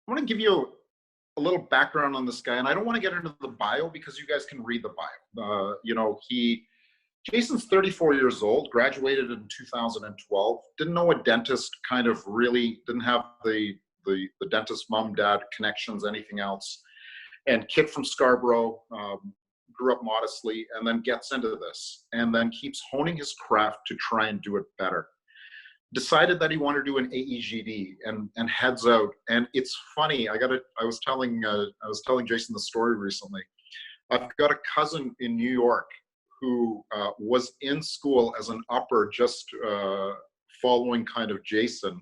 I want to give you a little background on this guy, and I don't want to get into the bio because you guys can read the bio. Jason's 34 years old, graduated in 2012, didn't know a dentist, kind of really didn't have the dentist mom, dad connections, anything else. And kid from Scarborough, grew up modestly, and then gets into this, and then keeps honing his craft to try and do it better. Decided that he wanted to do an AEGD and heads out. And it's funny, I was telling Jason the story recently. I've got a cousin in New York who was in school as an upper, just following kind of Jason.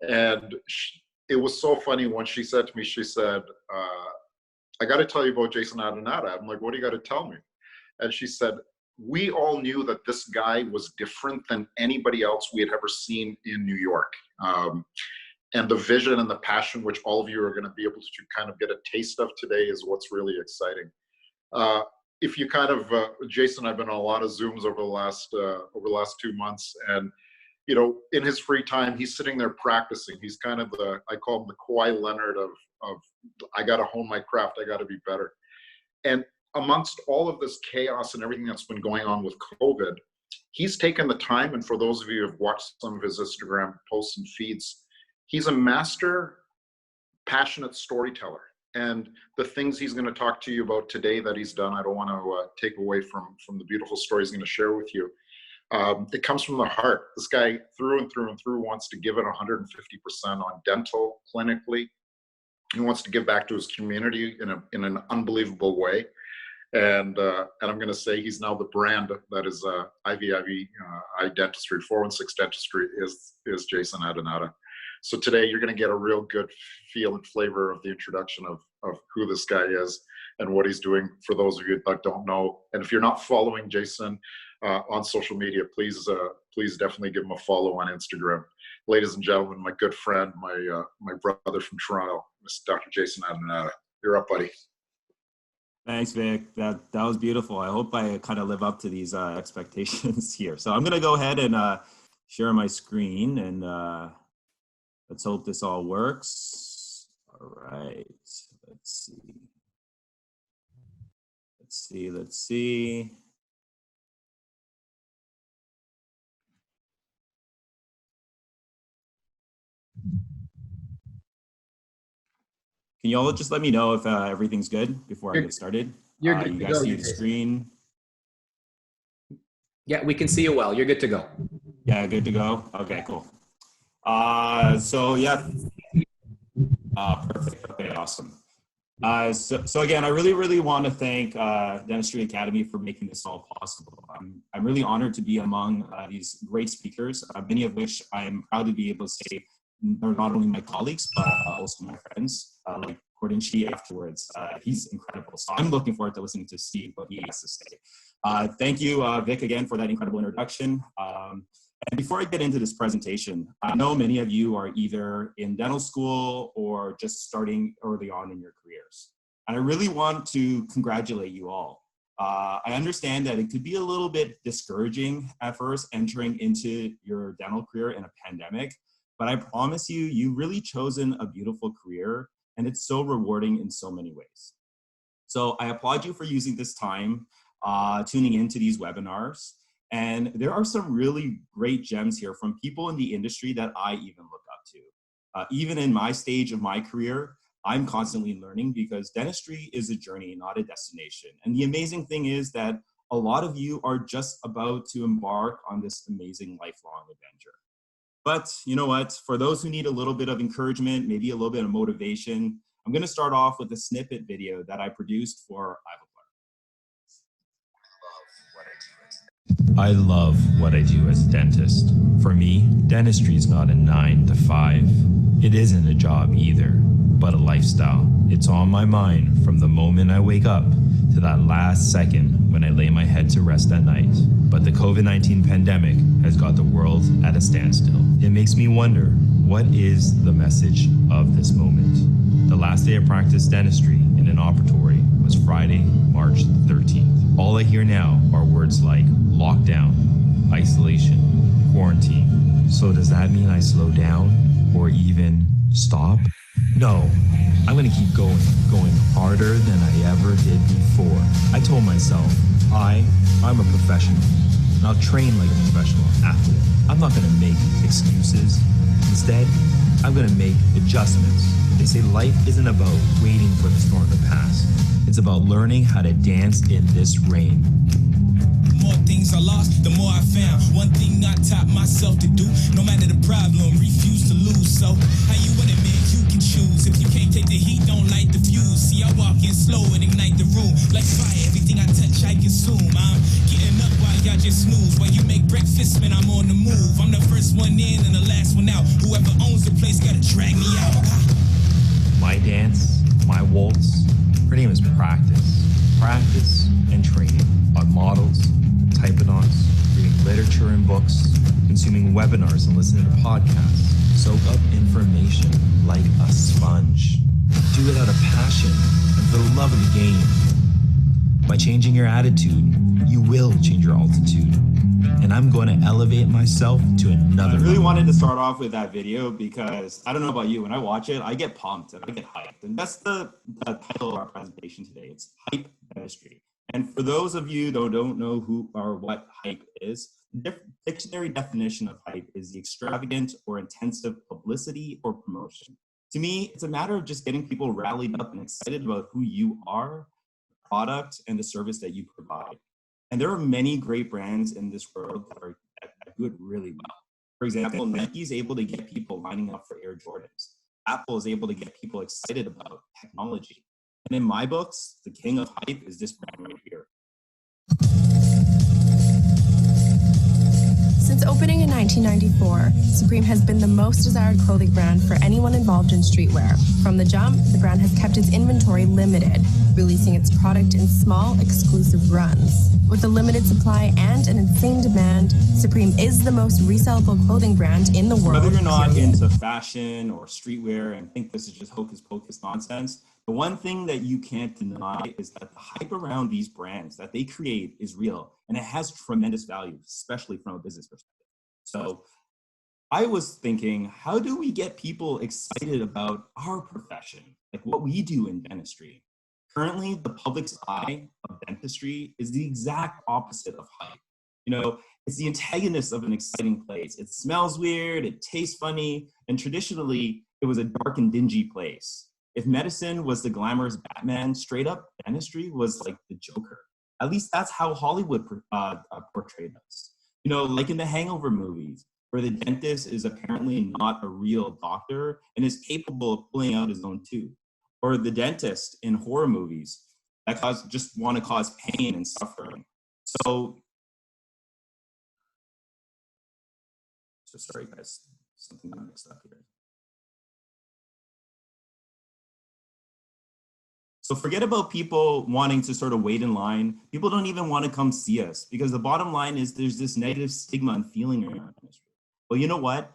And it was so funny when she said to me, she said, I got to tell you about Jason Adinata. I'm like, what do you got to tell me? And she said, we all knew that this guy was different than anybody else we had ever seen in New York. And the vision and the passion, which all of you are going to be able to kind of get a taste of today, is what's really exciting. If you kind of, Jason, I've been on a lot of Zooms over the last 2 months, and in his free time, he's sitting there practicing. He's kind of I call him the Kawhi Leonard of I got to hone my craft. I got to be better. And amongst all of this chaos and everything that's been going on with COVID, he's taken the time, and for those of you who have watched some of his Instagram posts and feeds, he's a master, passionate storyteller. And the things he's going to talk to you about today that he's done, I don't want to take away from the beautiful stories he's going to share with you. It comes from the heart. This guy, through and through and through, wants to give it 150% on dental, clinically. He wants to give back to his community in an unbelievable way. And I'm going to say he's now the brand that is I Dentistry, 416 Dentistry is Jason Adinata. So today you're going to get a real good feel and flavor of the introduction of who this guy is and what he's doing for those of you that don't know. And if you're not following Jason on social media, please definitely give him a follow on Instagram. Ladies and gentlemen, my good friend, my brother from Toronto, Mr. Dr. Jason Adinata. You're up, buddy. Thanks, Vic. That was beautiful. I hope I kind of live up to these expectations here. So I'm going to go ahead and share my screen, and let's hope this all works. All right. Let's see. Can you all just let me know if everything's good before I get started? You're good. You guys see the screen? Yeah, we can see you well. You're good to go. Yeah, good to go. Okay, cool. So yeah, perfect. Okay, awesome. So again, I really want to thank Dentistry Academy for making this all possible. I'm really honored to be among these great speakers, many of which I'm proud to be able to say are not only my colleagues, but also my friends, like Gordon Shee afterwards. He's incredible. So I'm looking forward to listening to Steve, what he has to say. Thank you, Vic, again, for that incredible introduction. And before I get into this presentation, I know many of you are either in dental school or just starting early on in your careers. And I really want to congratulate you all. I understand that it could be a little bit discouraging at first entering into your dental career in a pandemic, but I promise you, you've really chosen a beautiful career, and it's so rewarding in so many ways. So I applaud you for using this time, tuning into these webinars. And there are some really great gems here from people in the industry that I even look up to. Even in my stage of my career, I'm constantly learning because dentistry is a journey, not a destination. And the amazing thing is that a lot of you are just about to embark on this amazing lifelong adventure. But you know what? For those who need a little bit of encouragement, maybe a little bit of motivation, I'm going to start off with a snippet video that I produced for I love what I do as a dentist. For me, dentistry is not a 9 to 5. It isn't a job either, but a lifestyle. It's on my mind from the moment I wake up to that last second when I lay my head to rest at night. But the COVID-19 pandemic has got the world at a standstill. It makes me wonder, what is the message of this moment? The last day I practiced dentistry in an operatory was Friday, March 13th. All I hear now are words like lockdown, isolation, quarantine. So does that mean I slow down or even Stop? No. I'm going to keep going harder than I ever did before. I told myself, I'm a professional, and I'll train like a professional athlete. I'm not going to make excuses. Instead, I'm going to make adjustments. They say life isn't about waiting for the storm to pass. It's about learning how to dance in this rain. The more things I lost, the more I found. One thing I taught myself to do, no matter the problem, refuse to lose. So, how you want it, man? You can choose. If you can't take the heat, don't light the fuse. See, I walk in slow and ignite the room. Like fire, everything I touch, I consume. I'm getting up while y'all just snooze. While you make breakfast, man, I'm on the move. I'm the first one in and the last one out. Whoever owns the place gotta drag me out. My dance, my waltz, her name is practice. Practice and training on models, typodonts, reading literature and books, consuming webinars and listening to podcasts. Soak up information like a sponge. Do it out of passion and for the love of the game. By changing your attitude, you will change your altitude. And I'm going to elevate myself to another I really level. wanted to start off with that video because I don't know about you, when I watch it, I get pumped and I get hyped. And that's the title of our presentation today. It's Hype Dentistry. And for those of you that don't know who or what hype is, the dictionary definition of hype is the extravagant or intensive publicity or promotion. To me, it's a matter of just getting people rallied up and excited about who you are, the product, and the service that you provide. And there are many great brands in this world that do it really well. For example, Nike is able to get people lining up for Air Jordans. Apple is able to get people excited about technology. And in my books, the king of hype is this brand right here. Since opening in 1994, Supreme has been the most desired clothing brand for anyone involved in streetwear. From the jump, the brand has kept its inventory limited, releasing its product in small, exclusive runs. With a limited supply and an insane demand, Supreme is the most resellable clothing brand in the world. Whether you're not into fashion or streetwear and think this is just hocus pocus nonsense, the one thing that you can't deny is that the hype around these brands that they create is real, and it has tremendous value, especially from a business perspective. So I was thinking, how do we get people excited about our profession, like what we do in dentistry? Currently, the public's eye of dentistry is the exact opposite of hype. You know, it's the antagonist of an exciting place. It smells weird, it tastes funny, and traditionally, it was a dark and dingy place. If medicine was the glamorous Batman, straight up dentistry was like the Joker. At least that's how Hollywood portrayed us. You know, like in the Hangover movies, where the dentist is apparently not a real doctor and is capable of pulling out his own tooth. Or the dentist in horror movies that just want to cause pain and suffering. So sorry guys, something got mixed up here. So forget about people wanting to sort of wait in line. People don't even want to come see us because the bottom line is there's this negative stigma and feeling around dentistry. Well, you know what?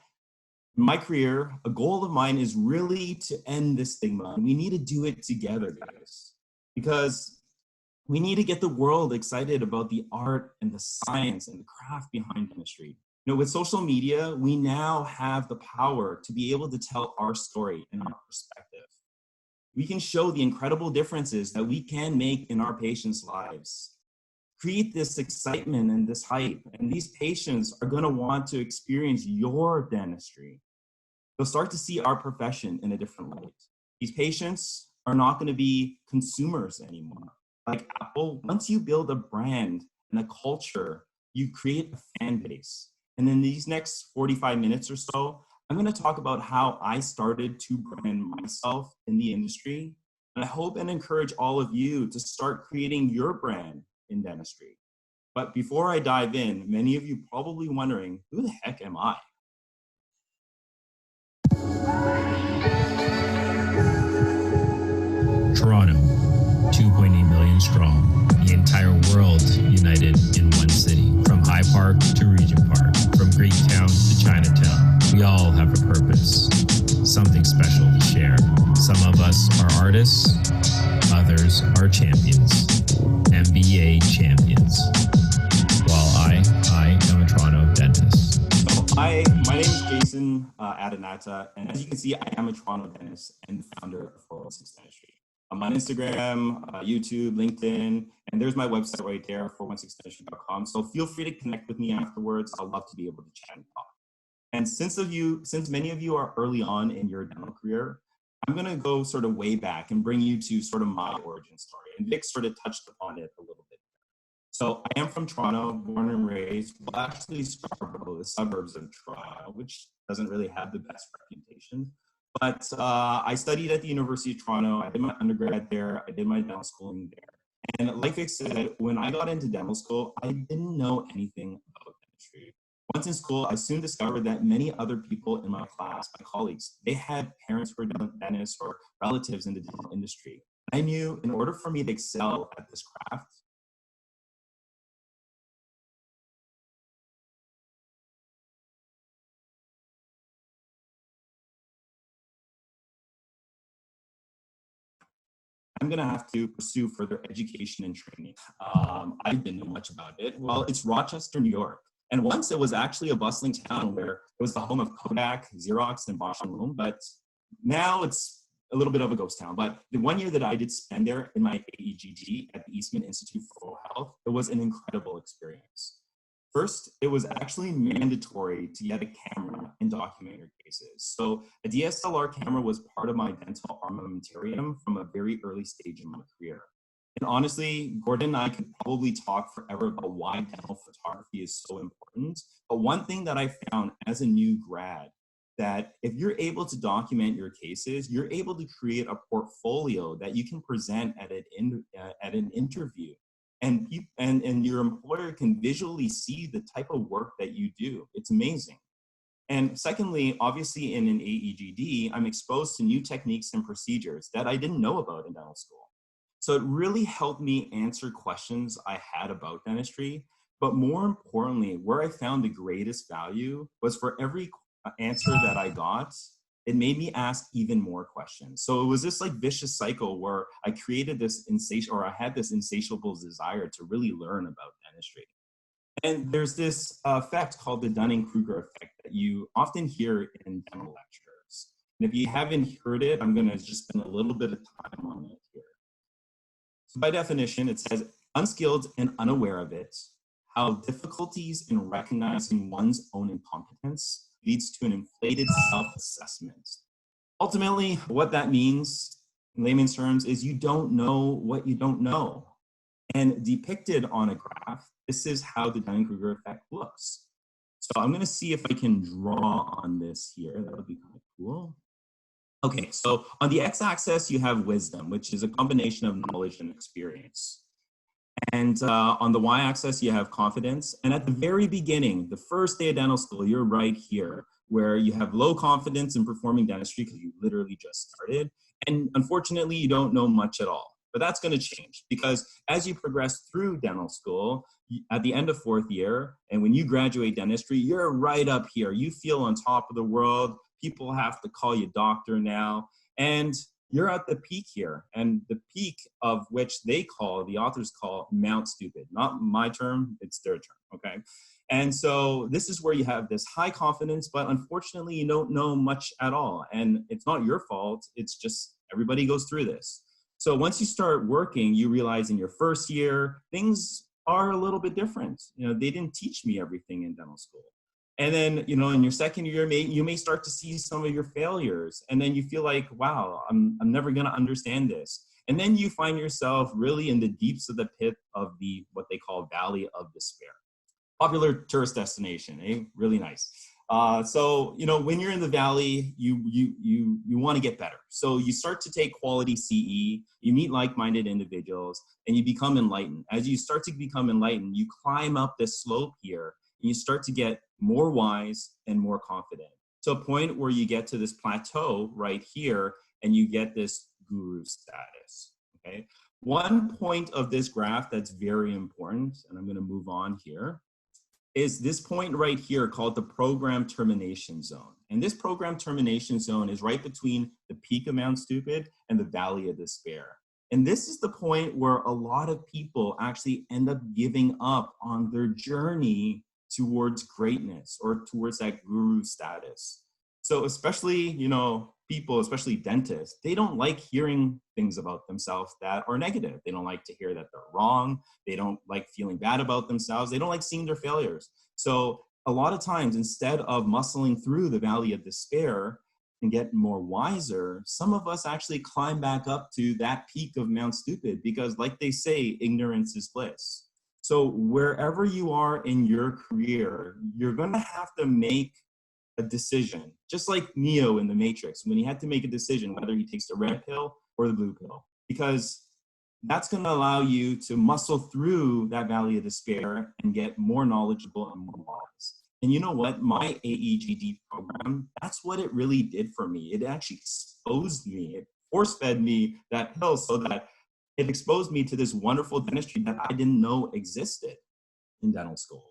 In my career, a goal of mine is really to end this stigma. And we need to do it together, guys, because we need to get the world excited about the art and the science and the craft behind dentistry. You know, with social media, we now have the power to be able to tell our story and our perspective. We can show the incredible differences that we can make in our patients' lives. Create this excitement and this hype, and these patients are going to want to experience your dentistry. They'll start to see our profession in a different light. These patients are not going to be consumers anymore. Like Apple, once you build a brand and a culture, you create a fan base. And in these next 45 minutes or so, I'm going to talk about how I started to brand myself in the industry. And I hope and encourage all of you to start creating your brand in dentistry. But before I dive in, many of you probably wondering, who the heck am I? Toronto, 2.8 million strong. The entire world united in one city. From High Park to Regent Park. From Greektown to Chinatown. We all have a purpose. Something special to share. Some of us are artists. Others are champions. MBA champions. While I am a Toronto dentist. So my name is Jason Adinata, and as you can see, I am a Toronto dentist and the founder of 416 Dentistry. I'm on Instagram, YouTube, LinkedIn, and there's my website right there, 416dentistry.com. So feel free to connect with me afterwards. I'd love to be able to chat and talk. And since many of you are early on in your dental career, I'm going to go sort of way back and bring you to sort of my origin story. And Vic sort of touched upon it a little bit. So I am from Toronto, born and raised, well, actually Scarborough, the suburbs of Toronto, which doesn't really have the best reputation. But I studied at the University of Toronto. I did my undergrad there. I did my dental schooling there. And like Vic said, when I got into dental school, I didn't know anything about dentistry. Once in school, I soon discovered that many other people in my class, my colleagues, they had parents who were dentists or relatives in the dental industry. I knew in order for me to excel at this craft, I'm going to have to pursue further education and training. I didn't know much about it. Well, it's Rochester, New York. And once it was actually a bustling town where it was the home of Kodak, Xerox, and Bosch and Lomb, but now it's a little bit of a ghost town. But the 1 year that I did spend there in my AEGD at the Eastman Institute for Oral Health, it was an incredible experience. First, it was actually mandatory to get a camera and document your cases. So a DSLR camera was part of my dental armamentarium from a very early stage in my career. And honestly, Gordon and I could probably talk forever about why dental photography is so important. But one thing that I found as a new grad, that if you're able to document your cases, you're able to create a portfolio that you can present at an interview. And your employer can visually see the type of work that you do. It's amazing. And secondly, obviously in an AEGD, I'm exposed to new techniques and procedures that I didn't know about in dental school. So it really helped me answer questions I had about dentistry. But more importantly, where I found the greatest value was for every answer that I got, it made me ask even more questions. So it was this like vicious cycle where I created this I had this insatiable desire to really learn about dentistry. And there's this effect called the Dunning-Kruger effect that you often hear in dental lectures. And if you haven't heard it, I'm gonna just spend a little bit of time on it here. So by definition, it says, unskilled and unaware of it, how difficulties in recognizing one's own incompetence leads to an inflated self-assessment. Ultimately, what that means in layman's terms is you don't know what you don't know. And depicted on a graph, this is how the Dunning-Kruger effect looks. So I'm going to see if I can draw on this here. That would be kind of cool. Okay, so on the x-axis, you have wisdom, which is a combination of knowledge and experience. And on the y-axis, you have confidence. And at the very beginning, the first day of dental school, you're right here, where you have low confidence in performing dentistry because you literally just started. And unfortunately, you don't know much at all. But that's going to change because as you progress through dental school, at the end of fourth year, and when you graduate dentistry, you're right up here. You feel on top of the world. People have to call you doctor now. And you're at the peak here, and the peak of which the authors call Mount Stupid. Not my term, it's their term, okay? And so this is where you have this high confidence, but unfortunately you don't know much at all. And it's not your fault, it's just everybody goes through this. So once you start working, you realize in your first year, things are a little bit different. You know, they didn't teach me everything in dental school. And then, you know, in your second year, you may start to see some of your failures. And then you feel like, wow, I'm never going to understand this. And then you find yourself really in the deeps of the pit of what they call Valley of Despair. Popular tourist destination, eh? Really nice. So, you know, when you're in the valley, you want to get better. So you start to take quality CE, you meet like-minded individuals, and you become enlightened. As you start to become enlightened, you climb up this slope here, and you start to get more wise and more confident to a point where you get to this plateau right here and you get this guru status, okay? One point of this graph that's very important, and I'm gonna move on here, is this point right here called the program termination zone. And this program termination zone is right between the peak of Mount Stupid and the Valley of Despair. And this is the point where a lot of people actually end up giving up on their journey towards greatness or towards that guru status. So especially, people, especially dentists, they don't like hearing things about themselves that are negative. They don't like to hear that they're wrong. They don't like feeling bad about themselves. They don't like seeing their failures. So a lot of times, instead of muscling through the valley of despair and get more wiser, some of us actually climb back up to that peak of Mount Stupid because, like they say, ignorance is bliss. So wherever you are in your career, you're going to have to make a decision, just like Neo in the Matrix, when he had to make a decision whether he takes the red pill or the blue pill, because that's going to allow you to muscle through that valley of despair and get more knowledgeable and more wise. And you know what? My AEGD program, that's what it really did for me. It actually exposed me. It force-fed me that pill so that it exposed me to this wonderful dentistry that I didn't know existed in dental school.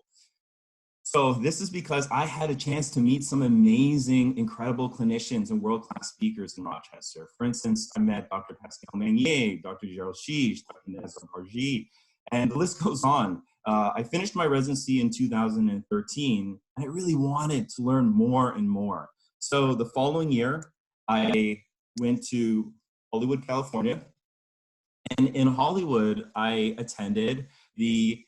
So this is because I had a chance to meet some amazing, incredible clinicians and world-class speakers in Rochester. For instance, I met Dr. Pascal Magnier, Dr. Gerald Sheesh, Dr. Nezha Barji, and the list goes on. I finished my residency in 2013, and I really wanted to learn more and more. So the following year, I went to Hollywood, California. And in Hollywood, I attended the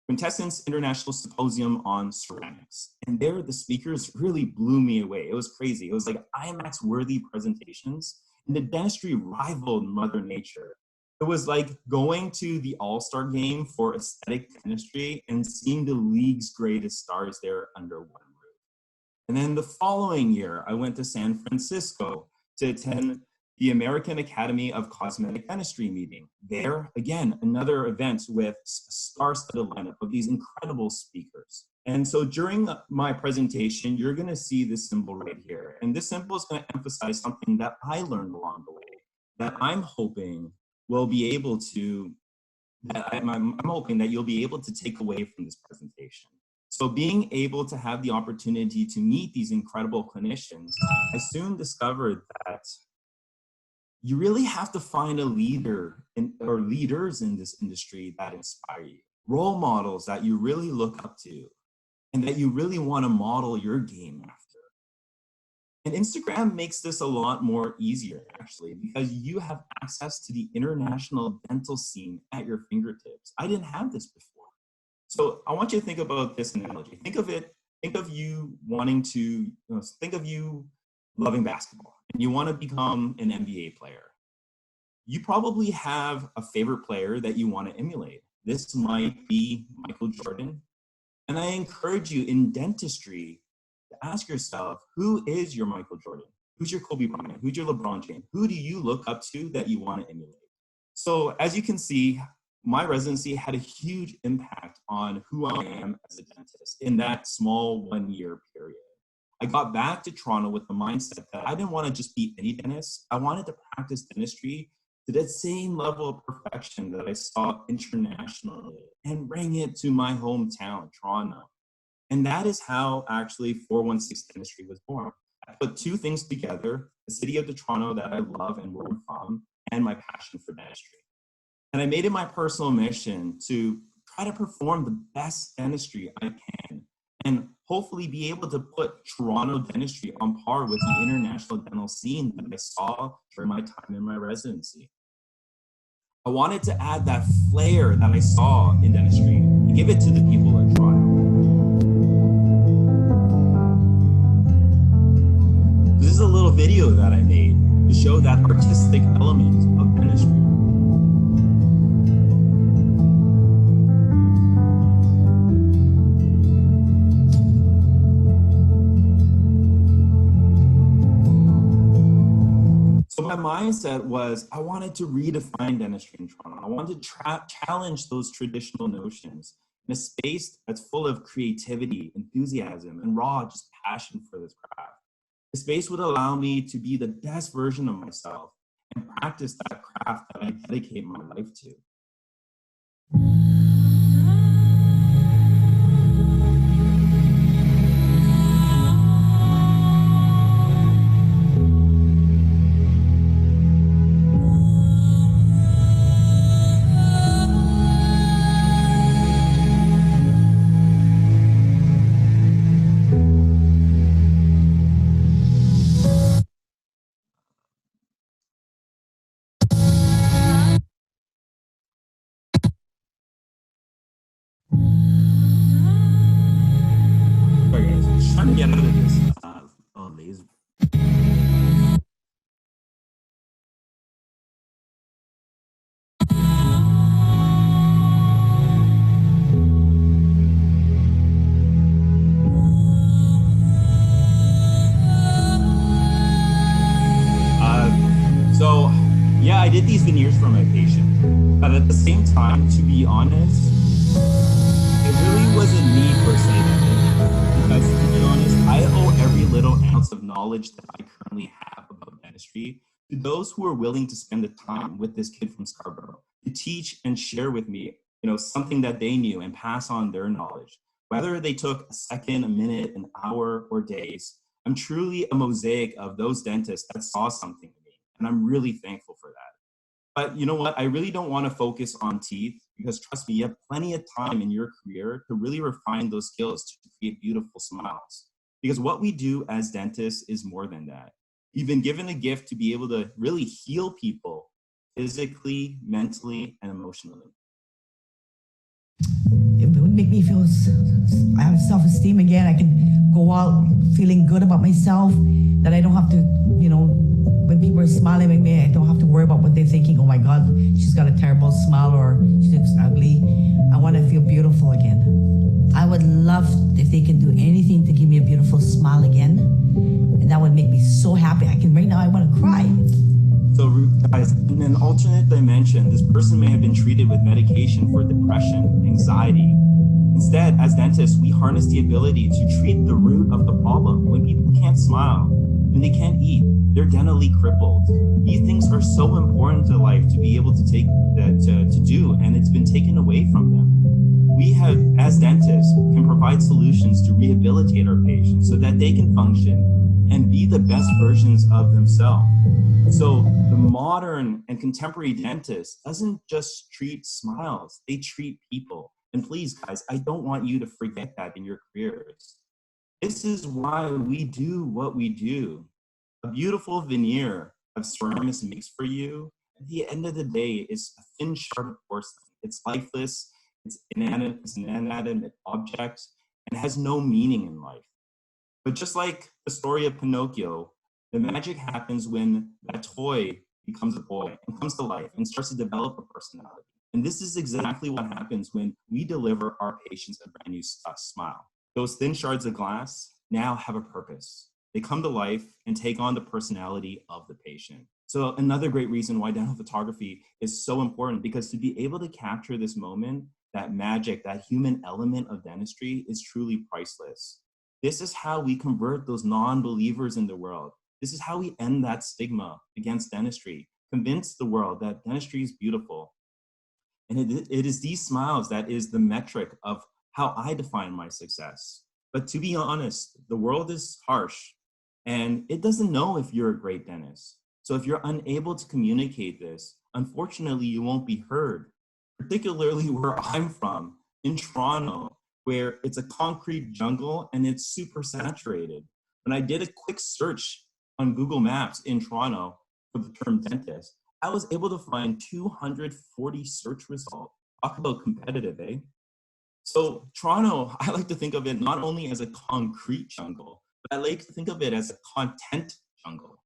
Quintessence International Symposium on Ceramics. And there, the speakers really blew me away. It was crazy. It was like IMAX-worthy presentations, and the dentistry rivaled Mother Nature. It was like going to the All-Star game for aesthetic dentistry and seeing the league's greatest stars there under one roof. And then the following year, I went to San Francisco to attend the American Academy of Cosmetic Dentistry meeting. There, again, another event with a star-studded lineup of these incredible speakers. And so during my presentation, you're gonna see this symbol right here. And this symbol is gonna emphasize something that I learned along the way, that I'm hoping will be able to, I'm hoping that you'll be able to take away from this presentation. So being able to have the opportunity to meet these incredible clinicians, I soon discovered that you really have to find a leader or leaders in this industry that inspire you, role models that you really look up to and that you really want to model your game after. And Instagram makes this a lot more easier, actually, because you have access to the international dental scene at your fingertips. I didn't have this before. So I want you to think about this analogy. Think of you wanting to, think of you loving basketball and you want to become an NBA player. You probably have a favorite player that you want to emulate. This might be Michael Jordan. And I encourage you in dentistry to ask yourself, who is your Michael Jordan? Who's your Kobe Bryant? Who's your LeBron James? Who do you look up to that you want to emulate? So as you can see, my residency had a huge impact on who I am as a dentist in that small 1 year period. I got back to Toronto with the mindset that I didn't want to just be any dentist. I wanted to practice dentistry to that same level of perfection that I saw internationally and bring it to my hometown, Toronto. And that is how actually 416 Dentistry was born. I put two things together, the city of Toronto that I love and where I'm from, and my passion for dentistry. And I made it my personal mission to try to perform the best dentistry I can and hopefully be able to put Toronto dentistry on par with the international dental scene that I saw during my time in my residency. I wanted to add that flair that I saw in dentistry and give it to the people in Toronto. This is a little video that I made to show that artistic element of dentistry. So my mindset was I wanted to redefine dentistry in Toronto. I wanted to challenge those traditional notions in a space that's full of creativity, enthusiasm, and raw just passion for this craft. The space would allow me to be the best version of myself and practice that craft that I dedicate my life to. did these veneers for my patient, but at the same time, to be honest, it really wasn't me per se that did it. Because to be honest, I owe every little ounce of knowledge that I currently have about dentistry to those who are willing to spend the time with this kid from Scarborough to teach and share with me, something that they knew and pass on their knowledge. Whether they took a second, a minute, an hour, or days, I'm truly a mosaic of those dentists that saw something in me, and I'm really thankful for that. But you know what? I really don't want to focus on teeth because trust me, you have plenty of time in your career to really refine those skills to create beautiful smiles. Because what we do as dentists is more than that. You've been given a gift to be able to really heal people physically, mentally, and emotionally. It would make me feel, I have self-esteem again. I can go out feeling good about myself, that I don't have to, when people are smiling at me, I don't have to worry about what they're thinking. Oh my God, she's got a terrible smile or she looks ugly. I want to feel beautiful again. I would love if they can do anything to give me a beautiful smile again. And that would make me so happy. Right now I want to cry. So guys, in an alternate dimension, this person may have been treated with medication for depression, anxiety. Instead, as dentists, we harness the ability to treat the root of the problem. When people can't smile, when they can't eat, they're dentally crippled. These things are so important to life to be able to take that to do, and it's been taken away from them. We have, as dentists, can provide solutions to rehabilitate our patients so that they can function and be the best versions of themselves. So the modern and contemporary dentist doesn't just treat smiles, they treat people. And please, guys, I don't want you to forget that in your careers. This is why we do what we do. A beautiful veneer of ceramics makes for you, at the end of the day, is a thin shard of porcelain. It's lifeless, it's an inanimate object, and has no meaning in life. But just like the story of Pinocchio, the magic happens when that toy becomes a boy and comes to life and starts to develop a personality. And this is exactly what happens when we deliver our patients a brand new smile. Those thin shards of glass now have a purpose. They come to life and take on the personality of the patient. So another great reason why dental photography is so important, because to be able to capture this moment, that magic, that human element of dentistry is truly priceless. This is how we convert those non-believers in the world. This is how we end that stigma against dentistry, convince the world that dentistry is beautiful. And it is these smiles that is the metric of how I define my success. But to be honest, the world is harsh and it doesn't know if you're a great dentist. So if you're unable to communicate this, unfortunately, you won't be heard, particularly where I'm from, in Toronto, where it's a concrete jungle and it's super saturated. When I did a quick search on Google Maps in Toronto for the term dentist, I was able to find 240 search results. Talk about competitive, eh? So Toronto, I like to think of it not only as a concrete jungle, but I like to think of it as a content jungle.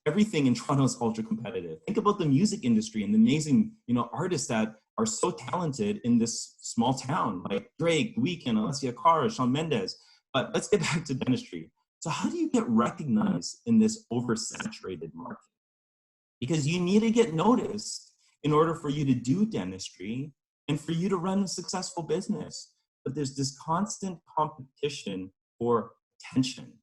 Everything in Toronto is ultra competitive. Think about the music industry and the amazing, artists that are so talented in this small town, like Drake, Weeknd, Alessia Cara, Shawn Mendes. But let's get back to dentistry. So how do you get recognized in this oversaturated market? Because you need to get noticed in order for you to do dentistry and for you to run a successful business. But there's this constant competition for attention.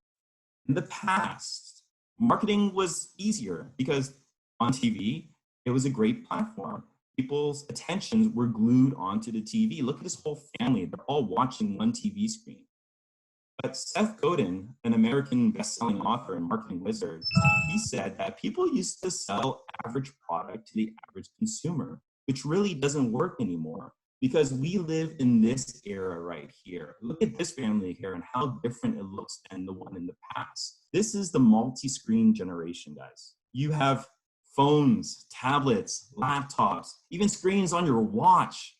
In the past, marketing was easier because on TV, it was a great platform. People's attentions were glued onto the TV. Look at this whole family. They're all watching one TV screen. But Seth Godin, an American best-selling author and marketing wizard, he said that people used to sell average product to the average consumer, which really doesn't work anymore because we live in this era right here. Look at this family here and how different it looks than the one in the past. This is the multi-screen generation, guys. You have phones, tablets, laptops, even screens on your watch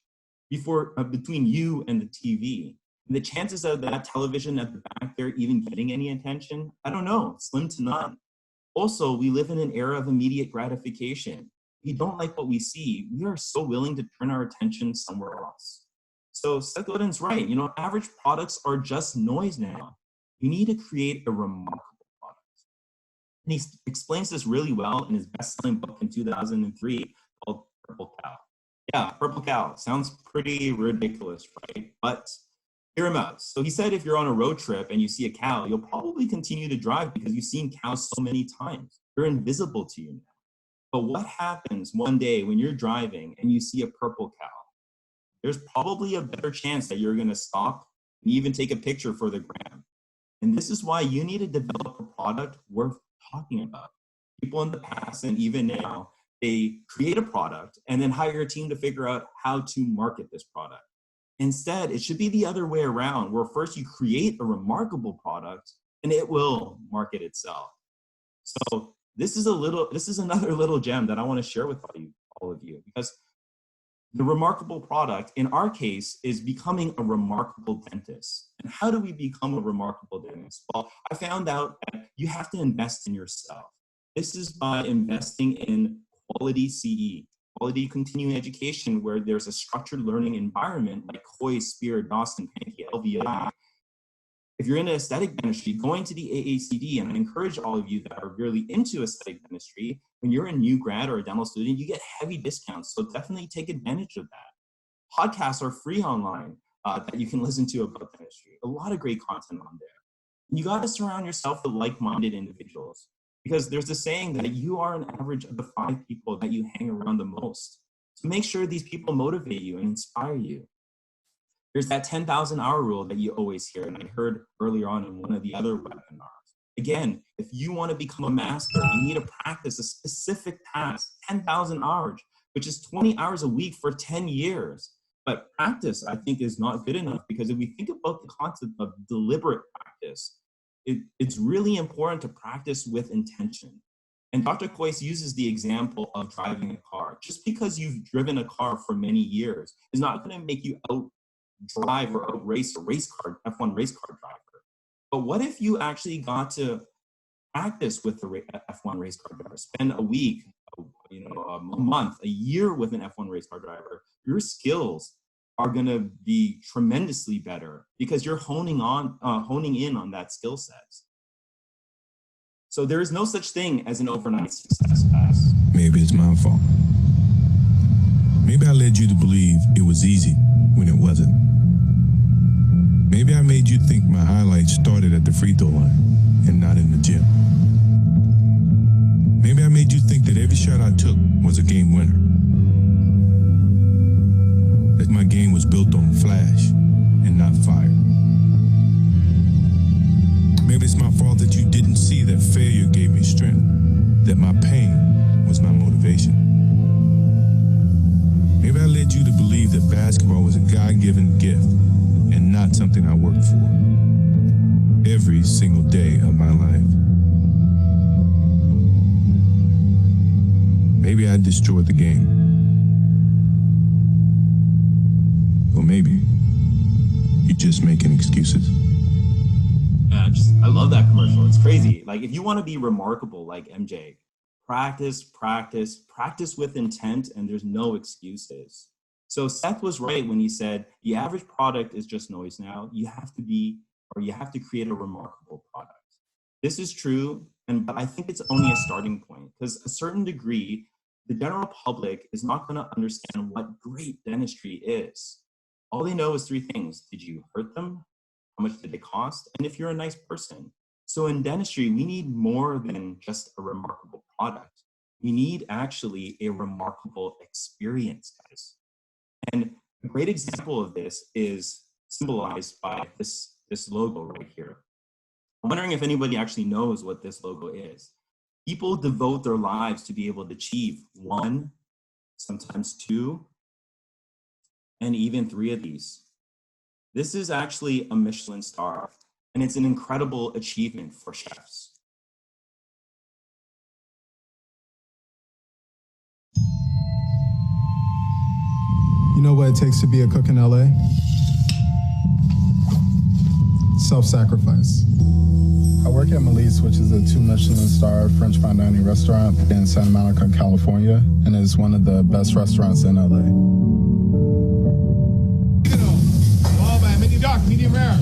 between you and the TV. The chances of that television at the back there even getting any attention, I don't know, slim to none. Also, we live in an era of immediate gratification. If we don't like what we see, we are so willing to turn our attention somewhere else. So Seth Godin's right, average products are just noise now. You need to create a remarkable product. And he explains this really well in his best-selling book in 2003 called Purple Cow. Yeah, Purple Cow. Sounds pretty ridiculous, right? But hear him out. So he said if you're on a road trip and you see a cow, you'll probably continue to drive because you've seen cows so many times. They're invisible to you now. But what happens one day when you're driving and you see a purple cow? There's probably a better chance that you're going to stop and even take a picture for the gram. And this is why you need to develop a product worth talking about. People in the past and even now, they create a product and then hire a team to figure out how to market this product. Instead, it should be the other way around, where first you create a remarkable product and it will market itself. So this is another little gem that I want to share with all of you, because the remarkable product in our case is becoming a remarkable dentist. And how do we become a remarkable dentist? Well, I found out that you have to invest in yourself. This is by investing in quality CE, quality continuing education, where there's a structured learning environment like Hoy, Spear, Dawson, Pankey, LVI. If you're into aesthetic dentistry, going to the AACD, and I encourage all of you that are really into aesthetic dentistry, when you're a new grad or a dental student, you get heavy discounts. So definitely take advantage of that. Podcasts are free online that you can listen to about dentistry. A lot of great content on there. And you got to surround yourself with like-minded individuals, because there's a saying that you are an average of the 5 people that you hang around the most. So make sure these people motivate you and inspire you. There's that 10,000 hour rule that you always hear, and I heard earlier on in one of the other webinars. Again, if you want to become a master, you need to practice a specific task, 10,000 hours, which is 20 hours a week for 10 years. But practice, I think, is not good enough, because if we think about the concept of deliberate practice, it's really important to practice with intention. And Dr. Kois uses the example of driving a car. Just because you've driven a car for many years is not going to make you out-drive or out-race a F1 race car driver. But what if you actually got to practice with the F1 race car driver, spend a week, a month, a year with an F1 race car driver? Your skills are going to be tremendously better because you're honing in on that skill set. So there is no such thing as an overnight success pass. Maybe it's my fault. Maybe I led you to believe it was easy when it wasn't. Maybe I made you think my highlights started at the free throw line and not in the gym. Maybe I made you think that every shot I took was a game winner. That my game was built on flash and not fire. Maybe it's my fault that you didn't see that failure gave me strength, that my pain was my motivation. Maybe I led you to believe that basketball was a God-given gift and not something I worked for every single day of my life. Maybe I destroyed the game. Or maybe you're just making excuses. I love that commercial. It's crazy. Like, if you want to be remarkable like MJ, practice with intent, and there's no excuses. So Seth was right when he said the average product is just noise now. You have to create a remarkable product. This is true, but I think it's only a starting point, because a certain degree, the general public is not going to understand what great dentistry is. All they know is 3 things. Did you hurt them? How much did it cost? And if you're a nice person. So in dentistry, we need more than just a remarkable product. We need actually a remarkable experience, guys. And a great example of this is symbolized by this logo right here. I'm wondering if anybody actually knows what this logo is. People devote their lives to be able to achieve 1, sometimes 2, and even 3 of these. This is actually a Michelin star, and it's an incredible achievement for chefs. You know what it takes to be a cook in LA? Self-sacrifice. I work at Melise, which is a 2 Michelin star French fine dining restaurant in Santa Monica, California, and is one of the best restaurants in LA. Medium rare.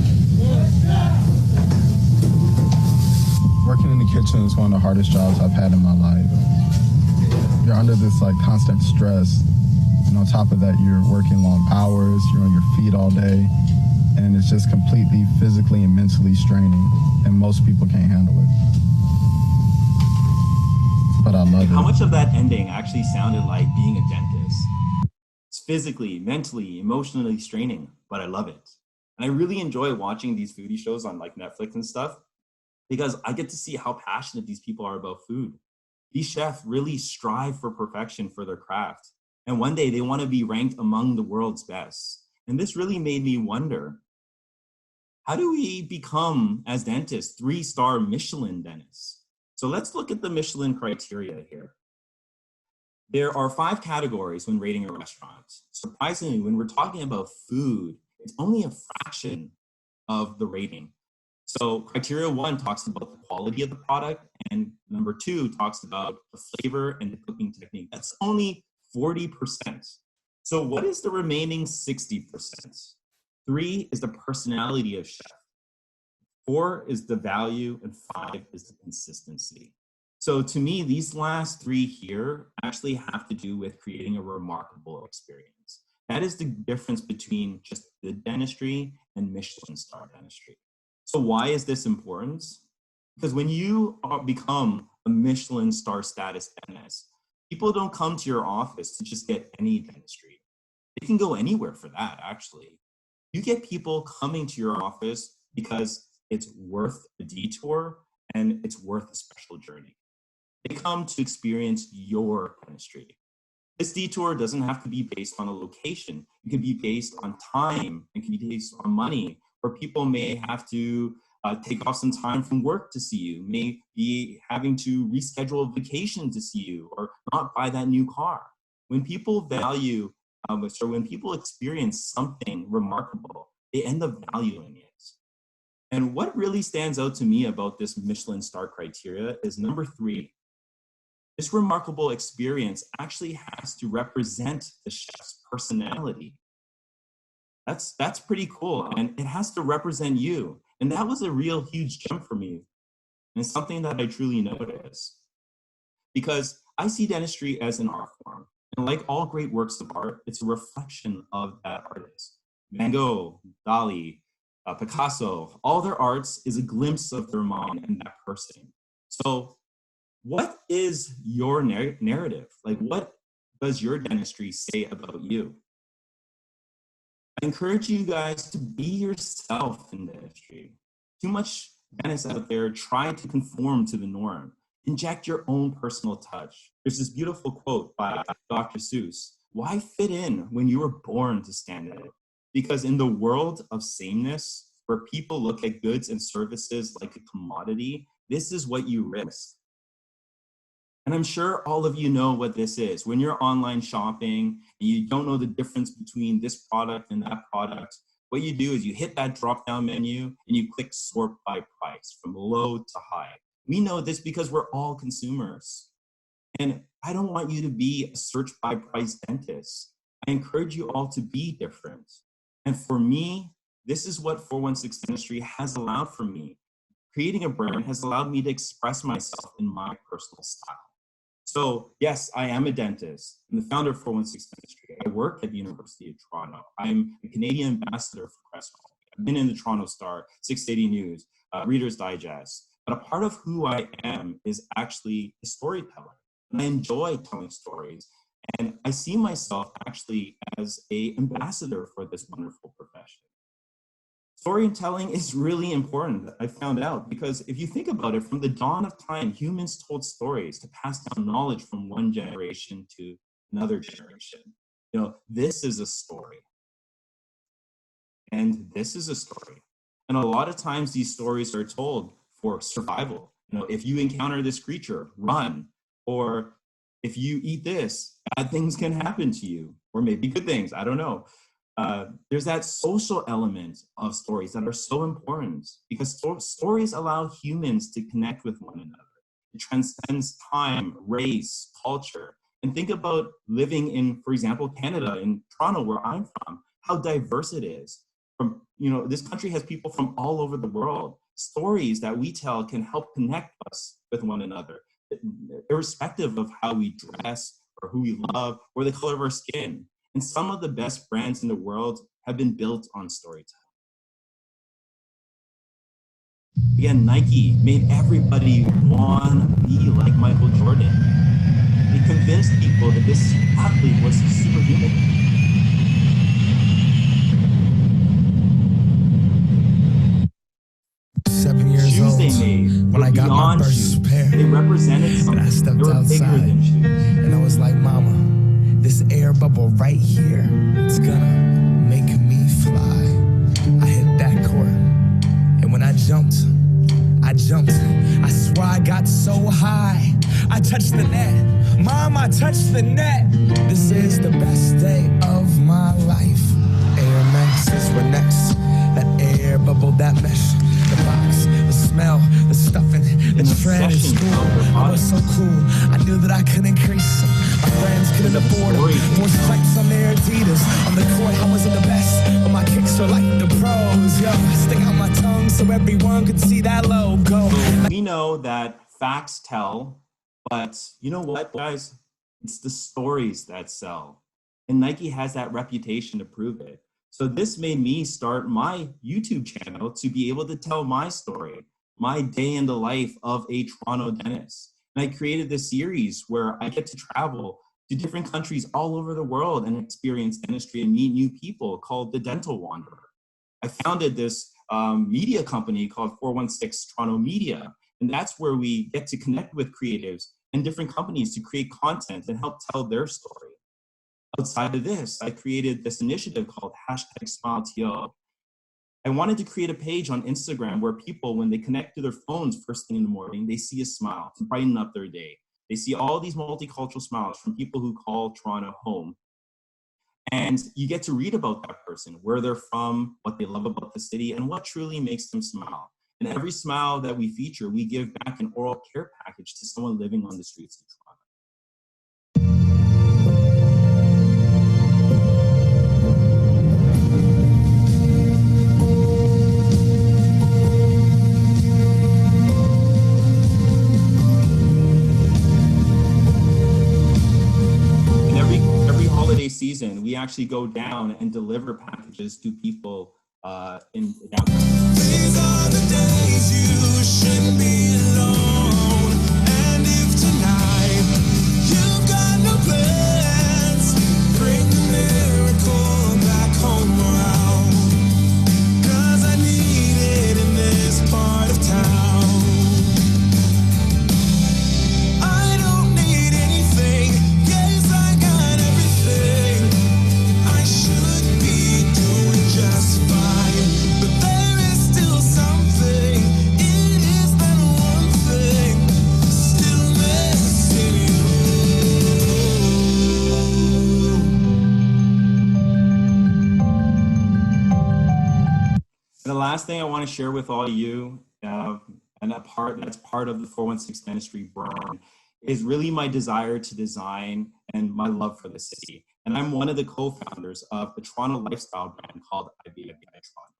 Working in the kitchen is one of the hardest jobs I've had in my life. You're under this like constant stress. And on top of that, you're working long hours, you're on your feet all day, and it's just completely physically and mentally straining, and most people can't handle it. But I love it. How much of that ending actually sounded like being a dentist? It's physically, mentally, emotionally straining, but I love it. And I really enjoy watching these foodie shows on like Netflix and stuff because I get to see how passionate these people are about food. These chefs really strive for perfection for their craft. And one day they want to be ranked among the world's best. And this really made me wonder, how do we become, as dentists, 3-star Michelin dentists? So let's look at the Michelin criteria here. There are 5 categories when rating a restaurant. Surprisingly, when we're talking about food, it's only a fraction of the rating. So criteria 1 talks about the quality of the product, and number 2 talks about the flavor and the cooking technique. That's only 40%. So what is the remaining 60%? 3 is the personality of chef. 4 is the value, and 5 is the consistency. So to me, these last 3 here actually have to do with creating a remarkable experience. That is the difference between just good dentistry and Michelin star dentistry. So why is this important? Because when you become a Michelin star status dentist, people don't come to your office to just get any dentistry. They can go anywhere for that, actually. You get people coming to your office because it's worth a detour and it's worth a special journey. They come to experience your dentistry. This detour doesn't have to be based on a location. It can be based on time. It can be based on money, where people may have to take off some time from work to see you, may be having to reschedule a vacation to see you, or not buy that new car. When people value, when people experience something remarkable, they end up valuing it. And what really stands out to me about this Michelin star criteria is number 3. This remarkable experience actually has to represent the chef's personality. That's pretty cool, and it has to represent you. And that was a real huge gem for me. And it's something that I truly noticed. Because I see dentistry as an art form. And like all great works of art, it's a reflection of that artist. Van Gogh, Dali, Picasso, all their arts is a glimpse of their mind and that person. So what is your narrative? Like, what does your dentistry say about you? I encourage you guys to be yourself in dentistry. Too much dentists out there try to conform to the norm. Inject your own personal touch. There's this beautiful quote by Dr. Seuss. Why fit in when you were born to stand out? Because in the world of sameness, where people look at goods and services like a commodity, this is what you risk. And I'm sure all of you know what this is. When you're online shopping and you don't know the difference between this product and that product, what you do is you hit that drop-down menu and you click sort by price from low to high. We know this because we're all consumers. And I don't want you to be a search by price dentist. I encourage you all to be different. And for me, this is what 416 Dentistry has allowed for me. Creating a brand has allowed me to express myself in my personal style. So yes, I am a dentist. I'm the founder of 416 Dentistry. I work at the University of Toronto. I'm a Canadian ambassador for Crestwell. I've been in the Toronto Star, 680 News, Reader's Digest. But a part of who I am is actually a storyteller. And I enjoy telling stories. And I see myself actually as an ambassador for this wonderful profession. Storytelling is really important, I found out, because if you think about it, from the dawn of time, humans told stories to pass down knowledge from one generation to another generation. You know, this is a story. And this is a story. And a lot of times these stories are told for survival. You know, if you encounter this creature, run. Or if you eat this, bad things can happen to you. Or maybe good things, I don't know. There's that social element of stories that are so important because stories allow humans to connect with one another. It transcends time, race, culture. And think about living in, for example, Canada, in Toronto, where I'm from, how diverse it is. From, you know, this country has people from all over the world. stories that we tell can help connect us with one another, irrespective of how we dress or who we love or the color of our skin. And some of the best brands in the world have been built on storytelling. Again, Nike made everybody want to be like Michael Jordan. They convinced people that this athlete was superhuman. 7 years Shoes old they made when I got my beyond first shoes. pair. They represented And something. I stepped They were bigger outside, than shoes. and I was like, Mama, this air bubble right here, it's gonna make me fly. I hit that court, and when I jumped. I swear I got so high. I touched the net. Mom, I touched the net. This is the best day of my life. Air Maxes were next. That air bubble, that mesh. The box, the smell, the stuffing, the trend in school. I was so cool. I knew that I could increase. My friends couldn't afford them. More stripes on their Adidas. On the court, I wasn't the best, but my kicks were like the pros. Yo, stick out my tongue so everyone could see that logo. We know that facts tell, but you know what, guys? It's the stories that sell. And Nike has that reputation to prove it. So this made me start my YouTube channel to be able to tell my story, my day in the life of a Toronto dentist. And I created this series where I get to travel to different countries all over the world and experience dentistry and meet new people, called The Dental Wanderer. I founded this media company called 416 Toronto Media. And that's where we get to connect with creatives and different companies to create content and help tell their story. Outside of this, I created this initiative called #SmileTO. I wanted to create a page on Instagram where people, when they connect to their phones first thing in the morning, they see a smile to brighten up their day. They see all these multicultural smiles from people who call Toronto home. And you get to read about that person, where they're from, what they love about the city, and what truly makes them smile. And every smile that we feature, we give back an oral care package to someone living on the streets of Toronto. Season, we actually go down and deliver packages to people in downtown. These are the days you shouldn't be alone. And if tonight you've got no plans, bring the miracle back home around. 'Cause I need it in this part of town. I don't need anything. Yes, I got everything. I should be doing just fine, but there is still something. It is that one thing still missing you. And the last thing I want to share with all you, and that's part of the 416 Dentistry brand, is really my desire to design and my love for the city. And I'm one of the co-founders of the Toronto lifestyle brand called IBIBI Toronto.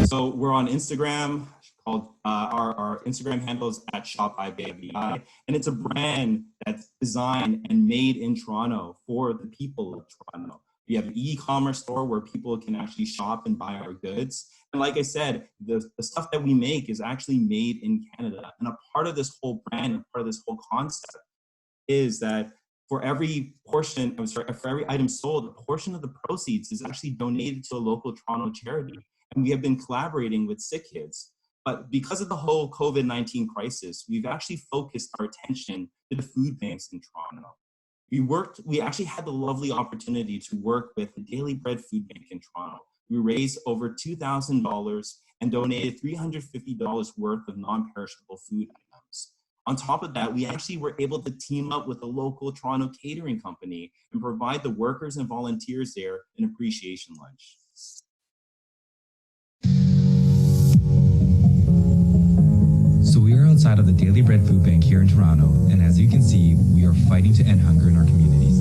So we're on Instagram, called our Instagram handle is @ShopIBIBI, and it's a brand that's designed and made in Toronto for the people of Toronto. We have an e-commerce store where people can actually shop and buy our goods. And like I said, the stuff that we make is actually made in Canada. And a part of this whole brand and part of this whole concept is that for every item sold, a portion of the proceeds is actually donated to a local Toronto charity. And we have been collaborating with Sick Kids. But because of the whole COVID-19 crisis, we've actually focused our attention to the food banks in Toronto. We actually had the lovely opportunity to work with the Daily Bread Food Bank in Toronto. We raised over $2,000 and donated $350 worth of non-perishable food items. On top of that, we actually were able to team up with a local Toronto catering company and provide the workers and volunteers there an appreciation lunch. outside of the Daily Bread Food Bank here in Toronto, and as you can see, we are fighting to end hunger in our communities.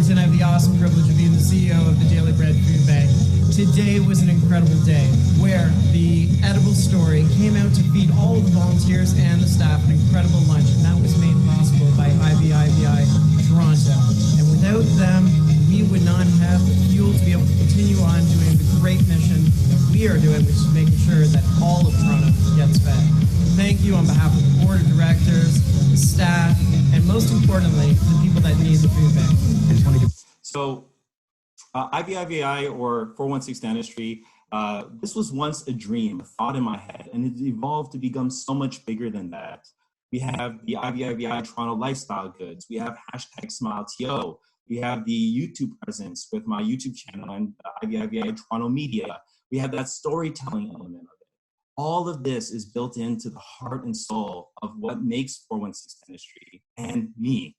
I have the awesome privilege of being the CEO of the Daily Bread Food Bank. Today was an incredible day where the edible story came out to feed all of the volunteers and the staff an incredible lunch, and that was made possible by IVIVI Toronto. And without them, we would not have the fuel to be able to continue on doing the great mission that we are doing, which is making sure that all of Toronto gets fed. Thank you on behalf of the board of directors, the staff, and most importantly, the people that need the food bank. So IVIVI or 416 Dentistry, this was once a dream, a thought in my head, and it evolved to become so much bigger than that. We have the IVIVI Toronto Lifestyle Goods. We have #SmileTO. We have the YouTube presence with my YouTube channel and IVIVI Toronto Media. We have that storytelling element of it. All of this is built into the heart and soul of what makes 416 Dentistry and me.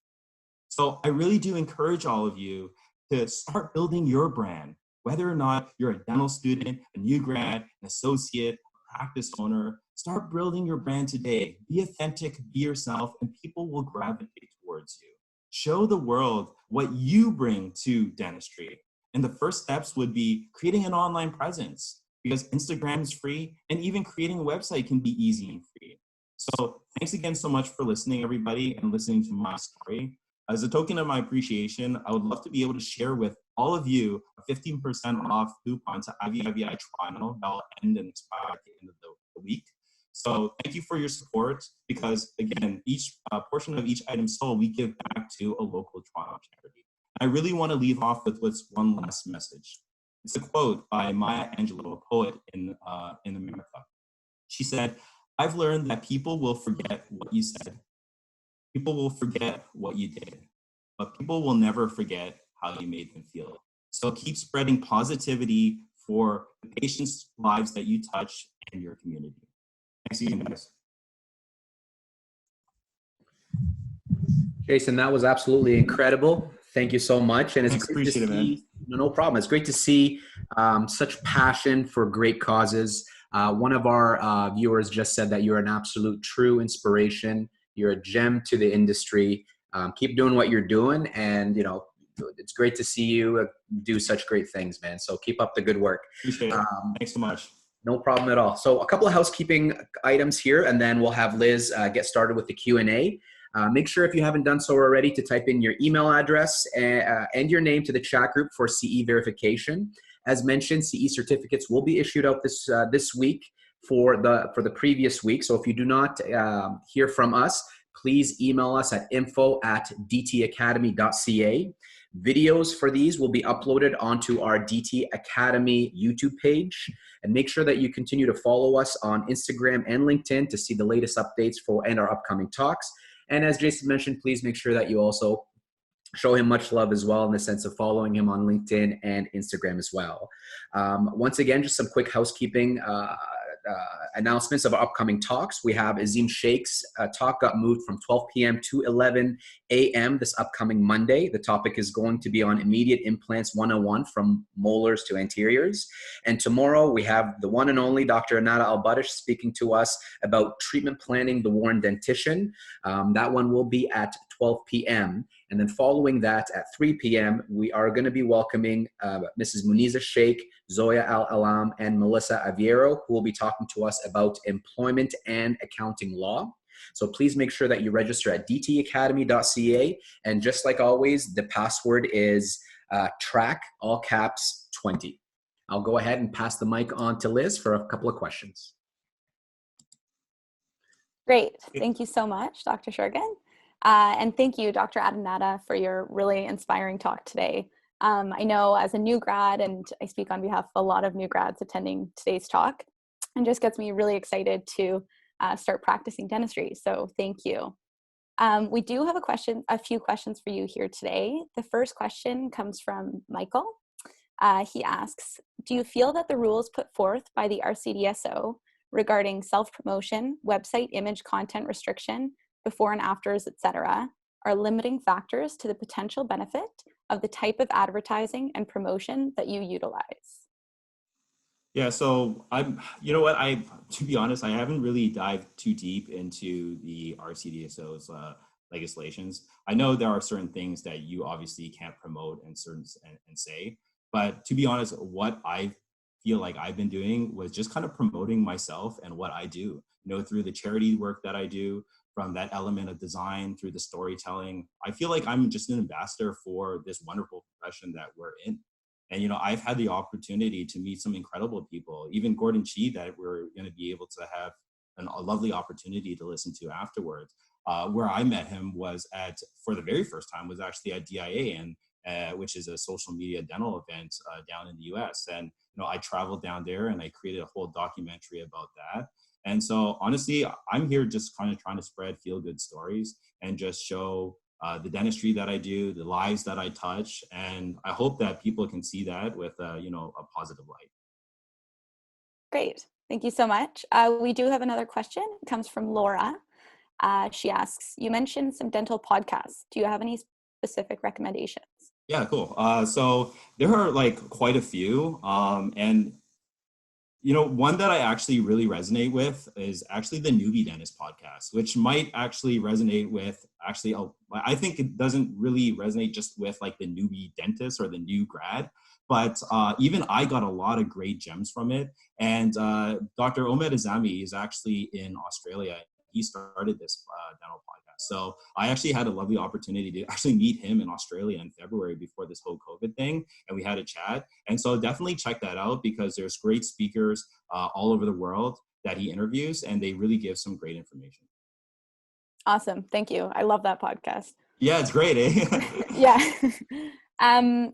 So I really do encourage all of you to start building your brand, whether or not you're a dental student, a new grad, an associate, a practice owner. Start building your brand today. Be authentic, be yourself, and people will gravitate towards you. Show the world what you bring to dentistry. And the first steps would be creating an online presence, because Instagram is free, and even creating a website can be easy and free. So thanks again so much for listening, everybody, and listening to my story. As a token of my appreciation, I would love to be able to share with all of you a 15% off coupon to IVIVI Toronto that will end and expire at the end of the week. So thank you for your support, because again, each portion of each item sold, we give back to a local Toronto charity. I really want to leave off with what's one last message. It's a quote by Maya Angelou, a poet in America. She said, "I've learned that people will forget what you said. People will forget what you did, but people will never forget how you made them feel." So keep spreading positivity for the patients' lives that you touch and your community. Thanks again, guys. Jason, that was absolutely incredible. Thank you so much. And it's Thanks, great to appreciate it, see, no problem. It's great to see such passion for great causes. One of our viewers just said that you're an absolute true inspiration. You're a gem to the industry. Keep doing what you're doing, and it's great to see you do such great things, man. So keep up the good work. Appreciate it. Thanks so much. No problem at all. So a couple of housekeeping items here, and then we'll have Liz get started with the Q&A. Make sure, if you haven't done so already, to type in your email address and your name to the chat group for CE verification. As mentioned, CE certificates will be issued out this week for the previous week. So if you do not hear from us, please email us at info@dtacademy.ca. Videos for these will be uploaded onto our DT Academy YouTube page. And make sure that you continue to follow us on Instagram and LinkedIn to see the latest updates and our upcoming talks. And as Jason mentioned, please make sure that you also show him much love as well, in the sense of following him on LinkedIn and Instagram as well. Once again, just some quick housekeeping announcements of our upcoming talks. We have Azim Sheikh's talk got moved from 12 p.m. to 11 a.m. this upcoming Monday. The topic is going to be on immediate implants 101, from molars to anteriors. And tomorrow we have the one and only Dr. Adinata Al-Badish speaking to us about treatment planning the worn dentition. That one will be at 12 p.m. And then following that at 3 p.m., we are going to be welcoming Mrs. Muniza Sheikh, Zoya Al-Alam, and Melissa Aviero, who will be talking to us about employment and accounting law. So please make sure that you register at dtacademy.ca. And just like always, the password is track, all caps, 20. I'll go ahead and pass the mic on to Liz for a couple of questions. Great. Thank you so much, Dr. Shergan. And thank you, Dr. Adinata, for your really inspiring talk today. I know as a new grad, and I speak on behalf of a lot of new grads attending today's talk, and just gets me really excited to start practicing dentistry. So thank you. We do have a few questions for you here today. The first question comes from Michael. He asks, do you feel that the rules put forth by the RCDSO regarding self-promotion, website image content restriction, before and afters, etc., are limiting factors to the potential benefit of the type of advertising and promotion that you utilize? Yeah, so you know what, to be honest, I haven't really dived too deep into the RCDSO's legislations. I know there are certain things that you obviously can't promote and say, but to be honest, what I feel like I've been doing was just kind of promoting myself and what I do, through the charity work that I do, from that element of design through the storytelling. I feel like I'm just an ambassador for this wonderful profession that we're in. And, I've had the opportunity to meet some incredible people, even Gordon Chi, that we're going to be able to have a lovely opportunity to listen to afterwards. Where I met him was for the very first time, was actually at DIA, which is a social media dental event down in the US. And, I traveled down there and I created a whole documentary about that. And so honestly, I'm here just kind of trying to spread feel-good stories and just show the dentistry that I do, the lives that I touch. And I hope that people can see that with, a positive light. Great. Thank you so much. We do have another question. It comes from Laura. She asks, you mentioned some dental podcasts. Do you have any specific recommendations? Yeah, cool. So there are quite a few. And one that I actually really resonate with is actually the Newbie Dentist podcast, which might actually resonate with I think it doesn't really resonate just with the newbie dentist or the new grad, but even I got a lot of great gems from it. And Dr. Omed Azami is actually in Australia. He started this dental podcast. So I actually had a lovely opportunity to actually meet him in Australia in February before this whole COVID thing. And we had a chat. And so definitely check that out, because there's great speakers all over the world that he interviews, and they really give some great information. Awesome. Thank you. I love that podcast. Yeah, it's great, eh? Yeah.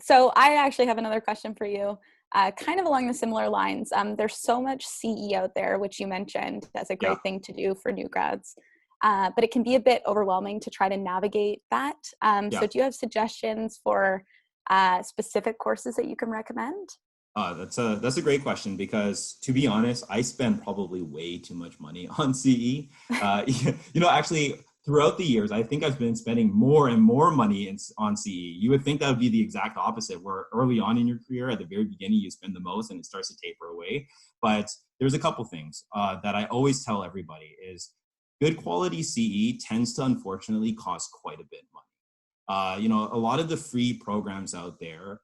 So I actually have another question for you, kind of along the similar lines. There's so much CE out there, which you mentioned as a great thing to do for new grads. But it can be a bit overwhelming to try to navigate that. So do you have suggestions for specific courses that you can recommend? That's a great question, because to be honest, I spend probably way too much money on CE. Actually, throughout the years, I think I've been spending more and more money on CE. You would think that would be the exact opposite, where early on in your career, at the very beginning, you spend the most and it starts to taper away. But there's a couple things that I always tell everybody is good quality CE tends to unfortunately cost quite a bit of money. A lot of the free programs out there,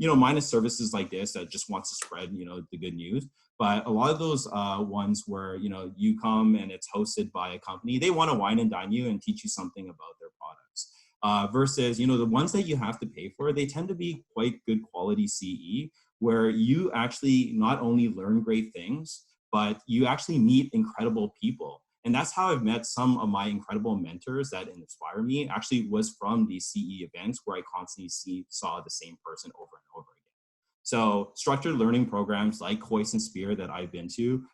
minus services like this that just wants to spread, the good news. But a lot of those ones where, you come and it's hosted by a company, they want to wine and dine you and teach you something about their products. Versus, the ones that you have to pay for, they tend to be quite good quality CE, where you actually not only learn great things, but you actually meet incredible people. And that's how I've met some of my incredible mentors that inspire me, actually was from these CE events where I constantly saw the same person over and over again. So structured learning programs like Hoist and Spear that I've been to,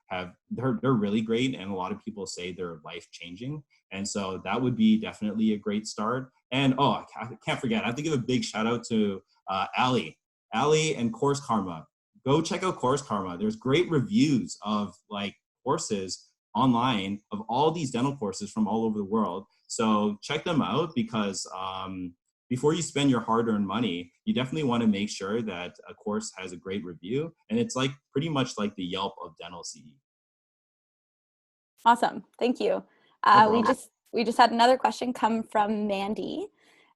they're really great. And a lot of people say they're life-changing. And so that would be definitely a great start. And I can't forget, I have to give a big shout out to Ali and Course Karma. Go check out Course Karma. There's great reviews of courses online of all these dental courses from all over the world. So check them out, because before you spend your hard-earned money, you definitely want to make sure that a course has a great review. And it's pretty much like the Yelp of dental CE. Awesome. Thank you. We just had another question come from Mandy.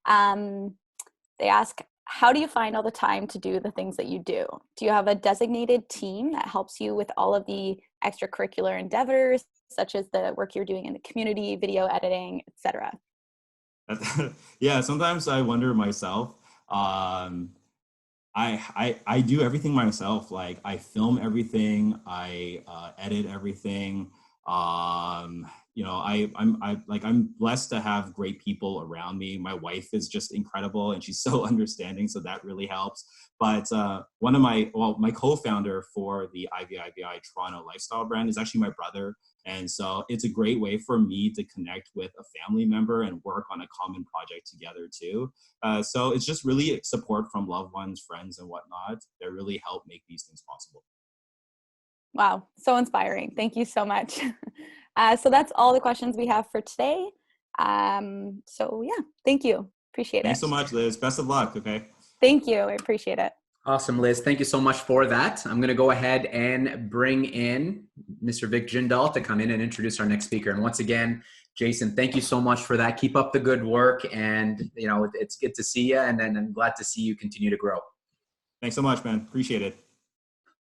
They ask, how do you find all the time to do the things that you do? Do you have a designated team that helps you with all of the extracurricular endeavors, such as the work you're doing in the community, video editing, etc.? Yeah, sometimes I wonder myself. I do everything myself. I film everything. I edit everything. I'm blessed to have great people around me. My wife is just incredible and she's so understanding. So that really helps. But my co-founder for the IVIVI Toronto lifestyle brand is actually my brother. And so it's a great way for me to connect with a family member and work on a common project together too. So it's just really support from loved ones, friends, and whatnot that really help make these things possible. Wow, so inspiring. Thank you so much. So that's all the questions we have for today. So yeah, thank you. Appreciate it. Thanks so much, Liz. Best of luck, okay? Thank you. I appreciate it. Awesome, Liz. Thank you so much for that. I'm going to go ahead and bring in Mr. Vic Jindal to come in and introduce our next speaker. And once again, Jason, thank you so much for that. Keep up the good work. And, it's good to see you. And then I'm glad to see you continue to grow. Thanks so much, man. Appreciate it.